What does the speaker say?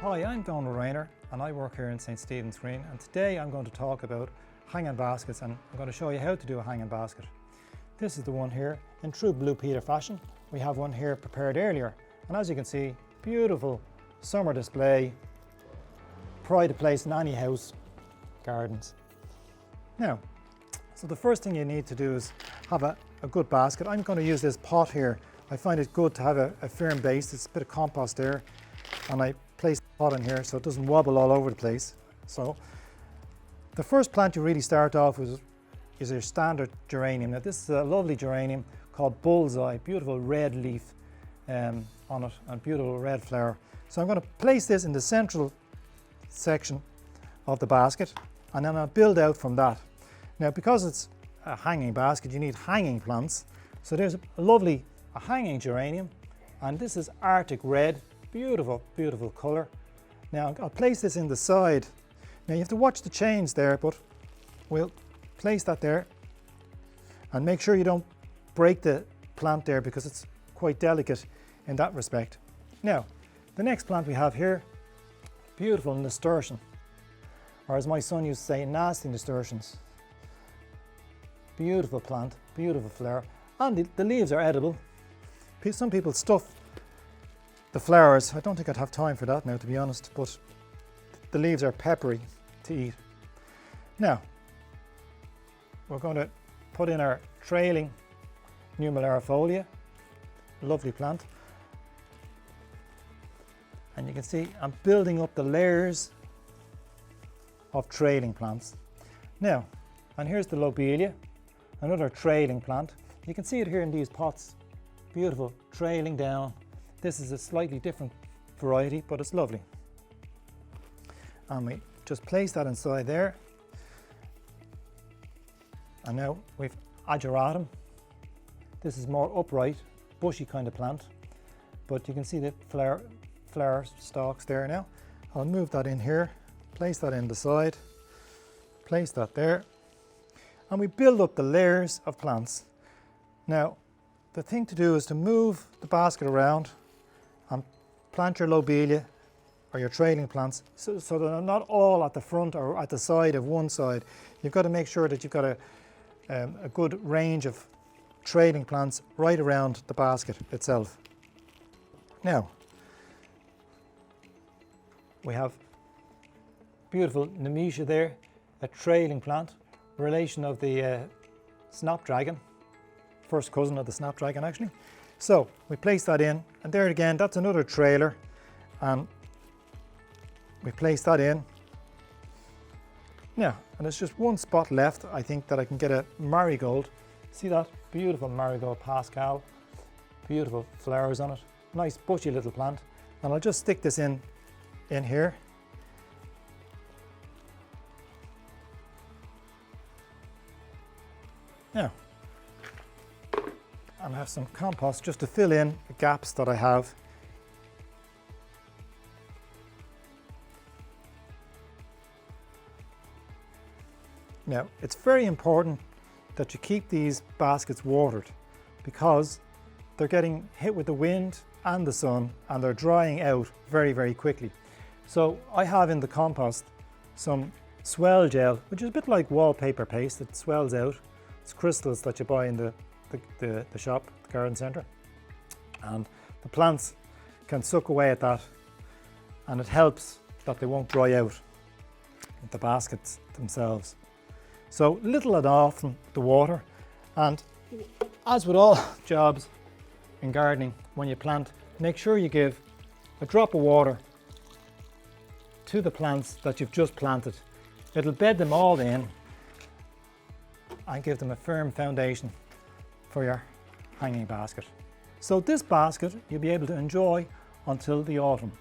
Hi, I'm Donal Raynor and I work here in St. Stephen's Green, and today I'm going to talk about hanging baskets, and I'm going to show you how to do a hanging basket. This is the one here in true Blue Peter fashion. We have one here prepared earlier, and as you can see, beautiful summer display, pride of place in any house, gardens. Now, so the first thing you need to do is have a good basket. I'm going to use this pot here. I find it good to have a firm base. It's a bit of compost there, and I place the pot in here so it doesn't wobble all over the place. So the first plant you really start off with is your standard geranium. Now this is a lovely geranium called Bullseye, beautiful red leaf on it and beautiful red flower. So I'm going to place this in the central section of the basket, and then I'll build out from that. Now because it's a hanging basket, you need hanging plants. So there's a lovely hanging geranium, and this is Arctic Red. Beautiful, beautiful colour. Now I'll place this in the side. Now you have to watch the chains there, but we'll place that there and make sure you don't break the plant there because it's quite delicate in that respect. Now the next plant we have here, beautiful nasturtium, or as my son used to say, nasty nasturtiums. Beautiful plant, beautiful flower, and the leaves are edible. Some people stuff the flowers. I don't think I'd have time for that now, to be honest, but the leaves are peppery to eat. Now, we're going to put in our trailing numerarifolia, lovely plant. And you can see I'm building up the layers of trailing plants. Now, and here's the lobelia, another trailing plant. You can see it here in these pots. Beautiful, trailing down. This is a slightly different variety, but it's lovely. And we just place that inside there. And now we've ageratum. This is more upright, bushy kind of plant, but you can see the flower stalks there now. I'll move that in here, place that in the side, place that there, and we build up the layers of plants. Now, the thing to do is to move the basket around and plant your lobelia or your trailing plants so that they're not all at the front or at the side of one side. You've got to make sure that you've got a good range of trailing plants right around the basket itself. Now, we have beautiful nemesia there, a trailing plant, relation of the snapdragon, first cousin of the snapdragon actually. So we place that in, and there again, that's another trailer, and we place that in. Now, and there's just one spot left, I think, that I can get a marigold. See that? Beautiful marigold Pascal, beautiful flowers on it, nice bushy little plant. And I'll just stick this in here. Now, and I have some compost just to fill in the gaps that I have. Now, it's very important that you keep these baskets watered because they're getting hit with the wind and the sun, and they're drying out very, very quickly. So I have in the compost some swell gel, which is a bit like wallpaper paste. It swells out. It's crystals that you buy in the shop, the garden centre, and the plants can suck away at that, and it helps that they won't dry out the baskets themselves. So little and often the water, and as with all jobs in gardening, when you plant, make sure you give a drop of water to the plants that you've just planted. It'll bed them all in and give them a firm foundation for your hanging basket. So this basket you'll be able to enjoy until the autumn.